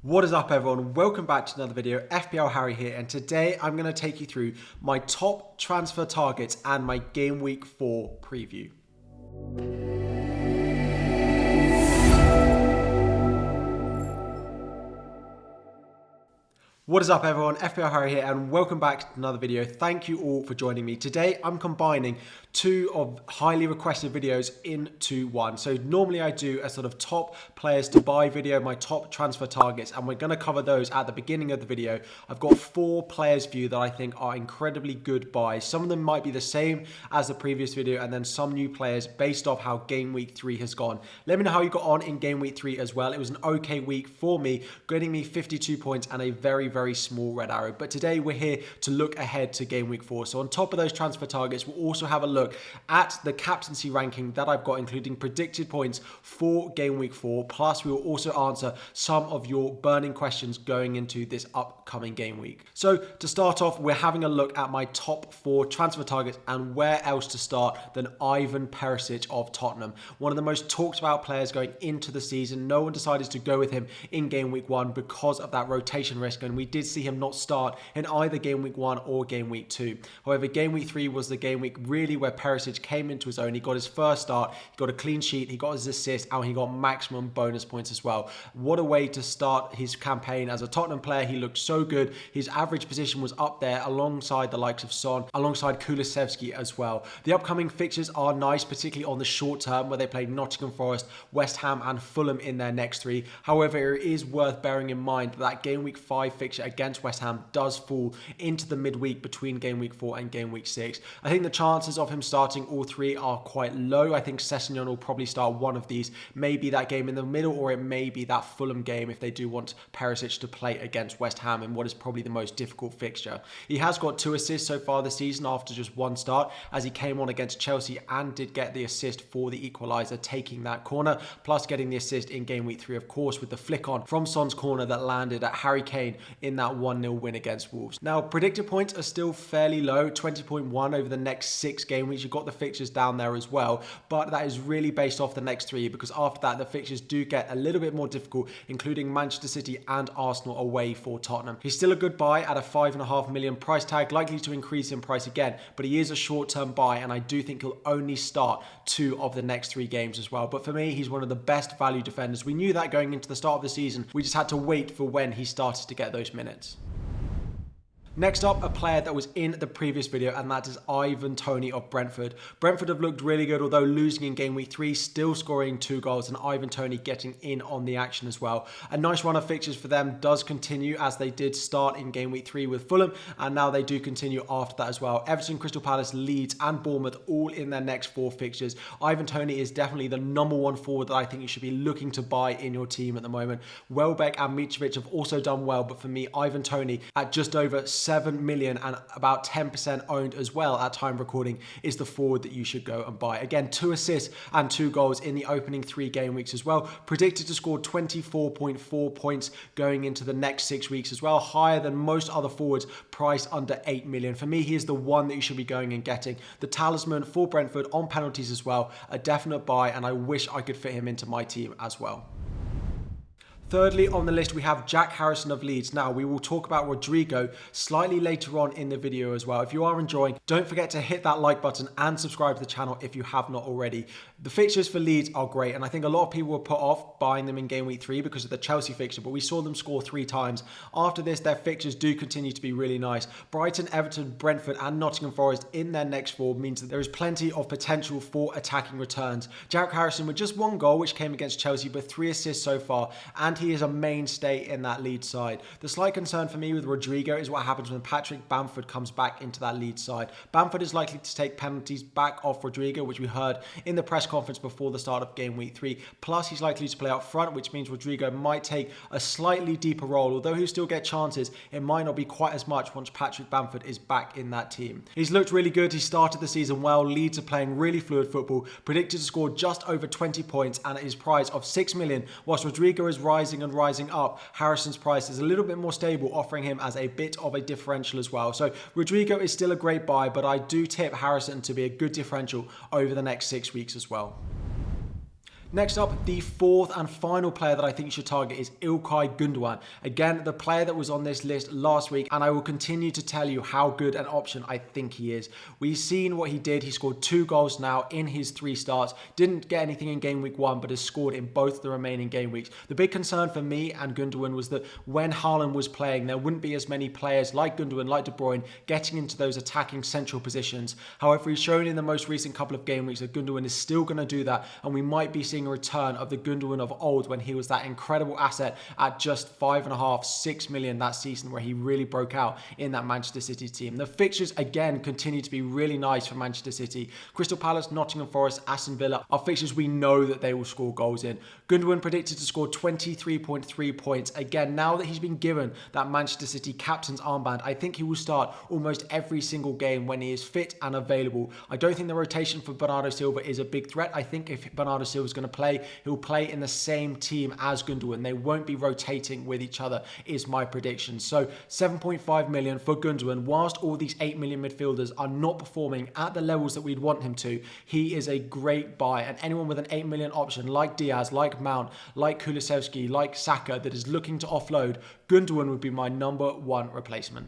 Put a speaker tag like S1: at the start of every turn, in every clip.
S1: What is up everyone, welcome back to another video. FPL Harry here, and today I'm going to take you through my top transfer targets and my Game Week 4 preview. What is up everyone, FPL Harry here and welcome back to another video. Thank you all for joining me. Today I'm combining two of highly requested videos into one. So normally I do a sort of top players to buy video, my top transfer targets, and we're going to cover those at the beginning of the video. I've got 4 players for you that I think are incredibly good buys. Some of them might be the same as the previous video, and then some new players based off how Game Week 3 has gone. Let me know how you got on in Game Week 3 as well. It was an okay week for me, getting me 52 points and a very small red arrow. But today we're here to look ahead to Game Week 4. So on top of those transfer targets, we'll also have a look at the captaincy ranking that I've got, including predicted points for Game Week 4. Plus we will also answer some of your burning questions going into this upcoming game week. So to start off, we're having a look at my top 4 transfer targets, and where else to start than Ivan Perisic of Tottenham. One of the most talked about players going into the season. No one decided to go with him in Game Week 1 because of that rotation risk, and we did see him not start in either Game Week 1 or Game Week 2. However, Game Week 3 was the game week really where Perisc came into his own. He got his first start, he got a clean sheet, he got his assist, and he got maximum bonus points as well. What a way to start his campaign as a Tottenham player. He looked so good. His average position was up there alongside the likes of Son, alongside Kulusevski as well. The upcoming fixtures are nice, particularly on the short term where they played Nottingham Forest, West Ham and Fulham in their next 3. However, it is worth bearing in mind that Game Week 5 fixture against West Ham does fall into the midweek between Game Week 4 and Game Week 6. I think the chances of him starting all 3 are quite low. I think Essential will probably start one of these, maybe that game in the middle, or it may be that Fulham game if they do want Perisic to play against West Ham in what is probably the most difficult fixture. He has got 2 assists so far this season after just 1 start, as he came on against Chelsea and did get the assist for the equaliser, taking that corner, plus getting the assist in Game Week 3 of course with the flick on from Son's corner that landed at Harry Kane in that 1-0 win against Wolves. Now predicted points are still fairly low, 20.1 over the next 6 game weeks. You've got the fixtures down there as well, but that is really based off the next 3, because after that the fixtures do get a little bit more difficult, including Manchester City and Arsenal away for Tottenham. He's still a good buy at a 5.5 million price tag, likely to increase in price again, but he is a short-term buy, and I do think he'll only start 2 of the next 3 games as well. But for me, he's one of the best value defenders. We knew that going into the start of the season. We just had to wait for when he started to get those minutes. Next up, a player that was in the previous video, and that is Toney of Brentford. Brentford have looked really good, although losing in Game Week 3, still scoring 2 goals, and Toney getting in on the action as well. A nice run of fixtures for them does continue, as they did start in Game Week 3 with Fulham, and now they do continue after that as well. Everton, Crystal Palace, Leeds and Bournemouth all in their next 4 fixtures. Toney is definitely the number 1 forward that I think you should be looking to buy in your team at the moment. Welbeck and Mitrovic have also done well, but for me, Toney at just over 7 million and about 10% owned as well at time recording is the forward that you should go and buy. Again, 2 assists and 2 goals in the opening 3 game weeks as well. Predicted to score 24.4 points going into the next 6 weeks as well. Higher than most other forwards, priced under 8 million. For me, he is the one that you should be going and getting. The talisman for Brentford on penalties as well. A definite buy, and I wish I could fit him into my team as well. Thirdly on the list, we have Jack Harrison of Leeds. Now, we will talk about Rodrigo slightly later on in the video as well. If you are enjoying, don't forget to hit that like button and subscribe to the channel if you have not already. The fixtures for Leeds are great, and I think a lot of people were put off buying them in Game Week 3 because of the Chelsea fixture, but we saw them score 3 times. After this, their fixtures do continue to be really nice. Brighton, Everton, Brentford and Nottingham Forest in their next 4 means that there is plenty of potential for attacking returns. Jack Harrison with just 1 goal, which came against Chelsea, but 3 assists so far, and he is a mainstay in that Leeds side. The slight concern for me with Rodrigo is what happens when Patrick Bamford comes back into that Leeds side. Bamford is likely to take penalties back off Rodrigo, which we heard in the press conference before the start of Game Week 3. Plus, he's likely to play up front, which means Rodrigo might take a slightly deeper role. Although he'll still get chances, it might not be quite as much once Patrick Bamford is back in that team. He's looked really good. He started the season well. Leeds are playing really fluid football. Predicted to score just over 20 points and at his price of 6 million. Whilst Rodrigo is rising and rising up, Harrison's price is a little bit more stable, offering him as a bit of a differential as well. So Rodrigo is still a great buy, but I do tip Harrison to be a good differential over the next 6 weeks as well. Next up, the fourth and final player that I think you should target is Ilkay Gundogan. Again, the player that was on this list last week, and I will continue to tell you how good an option I think he is. We've seen what he did. He scored 2 goals now in his 3 starts. Didn't get anything in game week 1, but has scored in both the remaining game weeks. The big concern for me and Gundogan was that when Haaland was playing, there wouldn't be as many players like Gundogan, like De Bruyne, getting into those attacking central positions. However, he's shown in the most recent couple of game weeks that Gundogan is still going to do that, and we might be seeing a return of the Gundogan of old when he was that incredible asset at just 5.5, 6 million that season where he really broke out in that Manchester City team. The fixtures again continue to be really nice for Manchester City. Crystal Palace, Nottingham Forest, Aston Villa are fixtures we know that they will score goals in. Gundogan predicted to score 23.3 points. Again, now that he's been given that Manchester City captain's armband, I think he will start almost every single game when he is fit and available. I don't think the rotation for Bernardo Silva is a big threat. I think if Bernardo Silva is going to play, he'll play in the same team as Gundogan. They won't be rotating with each other, is my prediction. So 7.5 million for Gundogan. Whilst all these 8 million midfielders are not performing at the levels that we'd want him to, he is a great buy. And anyone with an 8 million option like Diaz, like Mount, like Kulusevski, like Saka that is looking to offload, Gundogan would be my #1 replacement.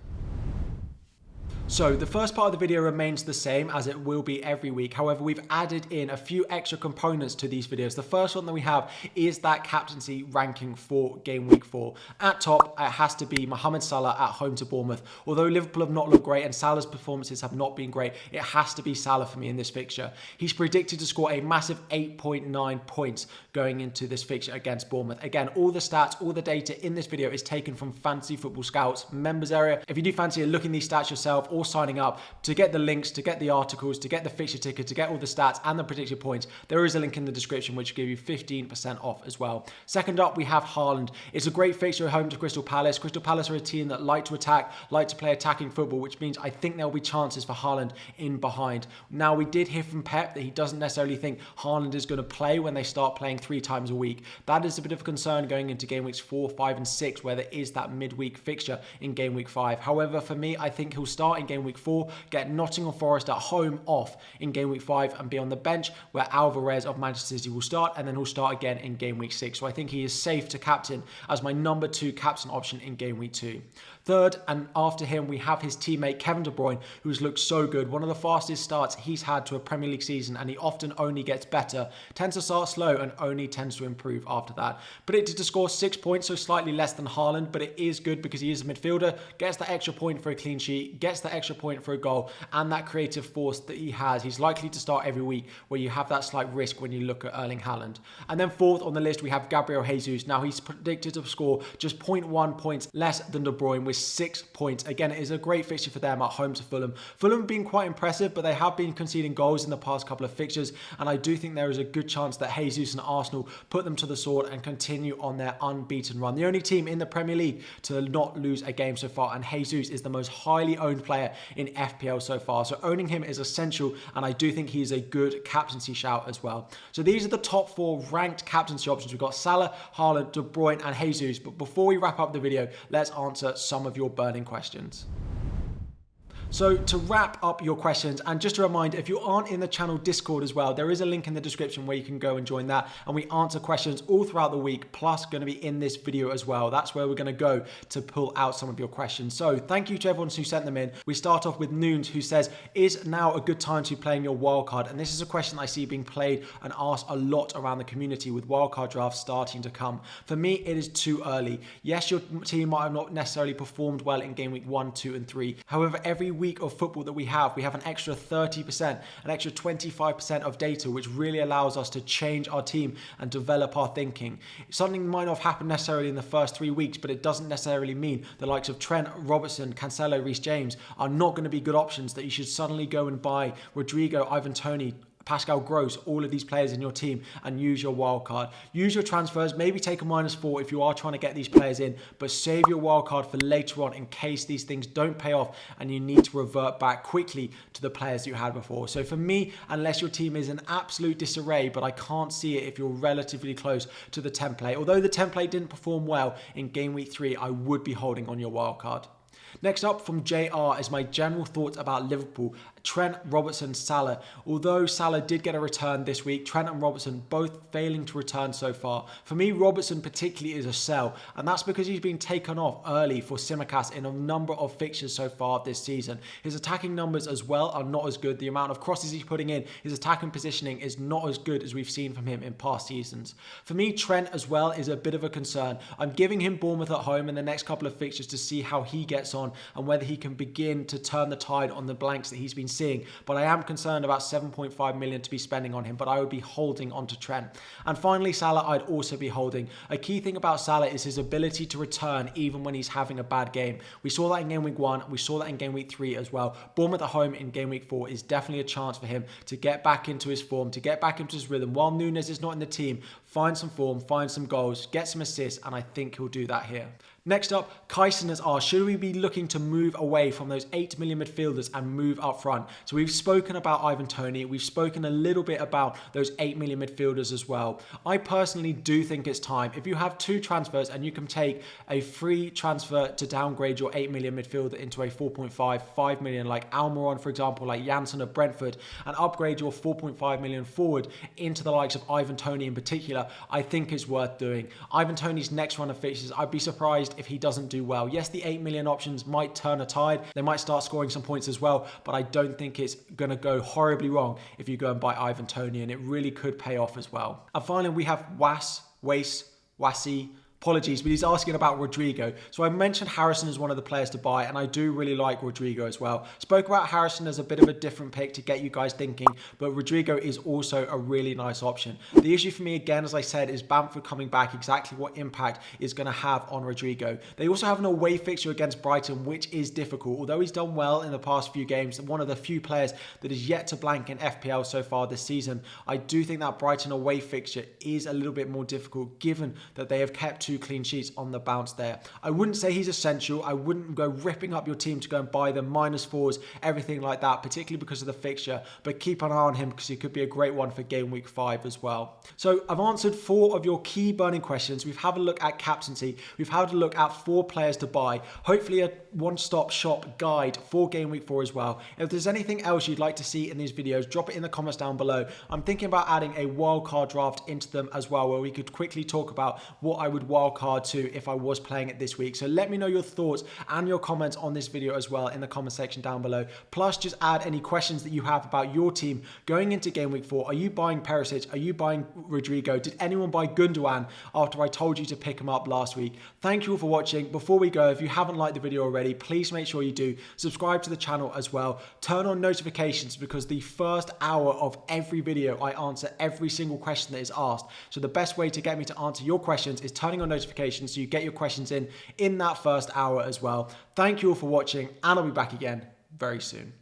S1: So the first part of the video remains the same as it will be every week. However, we've added in a few extra components to these videos. The first one that we have is that captaincy ranking for game week 4. At top, it has to be Mohamed Salah at home to Bournemouth. Although Liverpool have not looked great and Salah's performances have not been great, it has to be Salah for me in this fixture. He's predicted to score a massive 8.9 points going into this fixture against Bournemouth. Again, all the stats, all the data in this video is taken from Fantasy Football Scouts members area. If you do fancy looking these stats yourself, or signing up to get the links, to get the articles, to get the fixture ticket, to get all the stats and the predicted points, there is a link in the description which will give you 15% off as well. Second up, we have Haaland. It's a great fixture at home to Crystal Palace. Crystal Palace are a team that like to attack, like to play attacking football, which means I think there'll be chances for Haaland in behind. Now, we did hear from Pep that he doesn't necessarily think Haaland is going to play when they start playing 3 times a week. That is a bit of a concern going into game weeks 4, 5 and 6, where there is that midweek fixture in game week 5. However, for me, I think he'll start in game week 4, get Nottingham Forest at home off in game week 5 and be on the bench where Alvarez of Manchester City will start, and then he'll start again in game week 6. So I think he is safe to captain as my #2 captain option in game week 2. Third, and after him, we have his teammate Kevin De Bruyne, who's looked so good. One of the fastest starts he's had to a Premier League season, and he often only gets better. Tends to start slow and only tends to improve after that. Predicted to score 6 points, so slightly less than Haaland, but it is good because he is a midfielder, gets the extra point for a clean sheet, gets the extra point for a goal, and that creative force that he has. He's likely to start every week, where you have that slight risk when you look at Erling Haaland. And then fourth on the list, we have Gabriel Jesus. Now, he's predicted to score just 0.1 points less than De Bruyne with 6 points. Again, it is a great fixture for them at home to Fulham. Fulham have been quite impressive, but they have been conceding goals in the past couple of fixtures, and I do think there is a good chance that Jesus and Arsenal put them to the sword and continue on their unbeaten run. The only team in the Premier League to not lose a game so far, and Jesus is the most highly owned player in FPL so far. So owning him is essential, and I do think he's a good captaincy shout as well. So these are the top 4 ranked captaincy options. We've got Salah, Haaland, De Bruyne and Jesus. But before we wrap up the video, let's answer some of your burning questions. So to wrap up your questions, and just a reminder, if you aren't in the channel Discord as well, there is a link in the description where you can go and join that, and we answer questions all throughout the week, plus going to be in this video as well. That's where we're going to go to pull out some of your questions. So thank you to everyone who sent them in. We start off with Noons, who says, is now a good time to be playing your wildcard? And this is a question I see being played and asked a lot around the community with wildcard drafts starting to come. For me, it is too early. Yes, your team might have not necessarily performed well in game week 1, 2 and 3. However, every week of football that we have an extra 30%, an extra 25% of data, which really allows us to change our team and develop our thinking. Something might not have happened necessarily in the first 3 weeks, but it doesn't necessarily mean the likes of Trent, Robertson, Cancelo, Reece James are not going to be good options that you should suddenly go and buy Rodrigo, Ivan Toney, Pascal Gross, all of these players in your team, and use your wild card. Use your transfers, maybe take a -4 if you are trying to get these players in, but save your wild card for later on in case these things don't pay off and you need to revert back quickly to the players you had before. So for me, unless your team is in absolute disarray, but I can't see it if you're relatively close to the template. Although the template didn't perform well in game week 3, I would be holding on your wild card. Next up from JR is my general thoughts about Liverpool Trent, Robertson, Salah. Although Salah did get a return this week, Trent and Robertson both failing to return so far. For me, Robertson particularly is a sell, and that's because he's been taken off early for Tsimikas in a number of fixtures so far this season. His attacking numbers as well are not as good. The amount of crosses he's putting in, his attacking positioning is not as good as we've seen from him in past seasons. For me, Trent as well is a bit of a concern. I'm giving him Bournemouth at home in the next couple of fixtures to see how he gets on and whether he can begin to turn the tide on the blanks that he's been seeing. But I am concerned about 7.5 million to be spending on him, but I would be holding onto Trent. And finally, Salah, I'd also be holding. A key thing about Salah is his ability to return even when he's having a bad game. We saw that in game week 1, we saw that in game week 3 as well. Bournemouth at home in game week 4 is definitely a chance for him to get back into his form, to get back into his rhythm. While Nunes is not in the team, find some form, find some goals, get some assists, and I think he'll do that here. Next up, Kyson has asked, should we be looking to move away from those 8 million midfielders and move up front? So we've spoken about Ivan Toney. We've spoken a little bit about those 8 million midfielders as well. I personally do think it's time. If you have 2 transfers and you can take a free transfer to downgrade your 8 million midfielder into a 4.5, 5 million like Almiron, for example, like Janssen of Brentford, and upgrade your 4.5 million forward into the likes of Ivan Toney in particular, I think is worth doing. Ivan Toney's next run of fixtures, I'd be surprised if he doesn't do well. Yes, the 8 million options might turn a tide. They might start scoring some points as well, but I don't think it's going to go horribly wrong if you go and buy Ivan Toney, and it really could pay off as well. And finally, we have Wasi. Apologies, but he's asking about Rodrigo. So I mentioned Harrison as one of the players to buy, and I do really like Rodrigo as well. Spoke about Harrison as a bit of a different pick to get you guys thinking, but Rodrigo is also a really nice option. The issue for me, again, as I said, is Bamford coming back, exactly what impact is going to have on Rodrigo. They also have an away fixture against Brighton, which is difficult. Although he's done well in the past few games, one of the few players that is yet to blank in FPL so far this season, I do think that Brighton away fixture is a little bit more difficult, given that they have kept 2 clean sheets on the bounce there. I wouldn't say he's essential. I wouldn't go ripping up your team to go and buy them -4s, everything like that, particularly because of the fixture, but keep an eye on him because he could be a great one for game week 5 as well. So I've answered 4 of your key burning questions. We've had a look at captaincy. We've had a look at 4 players to buy. Hopefully a one-stop shop guide for game week 4 as well. If there's anything else you'd like to see in these videos, drop it in the comments down below. I'm thinking about adding a wildcard draft into them as well, where we could quickly talk about what I would wildcard to if I was playing it this week. So let me know your thoughts and your comments on this video as well in the comment section down below. Plus, just add any questions that you have about your team going into game week 4. Are you buying Perisc? Are you buying Rodrigo? Did anyone buy Gundogan after I told you to pick him up last week? Thank you all for watching. Before we go, if you haven't liked the video already, please make sure you do. Subscribe to the channel as well. Turn on notifications, because the first hour of every video, I answer every single question that is asked. So the best way to get me to answer your questions is turning on notifications so you get your questions in that first hour as well. Thank you all for watching, and I'll be back again very soon.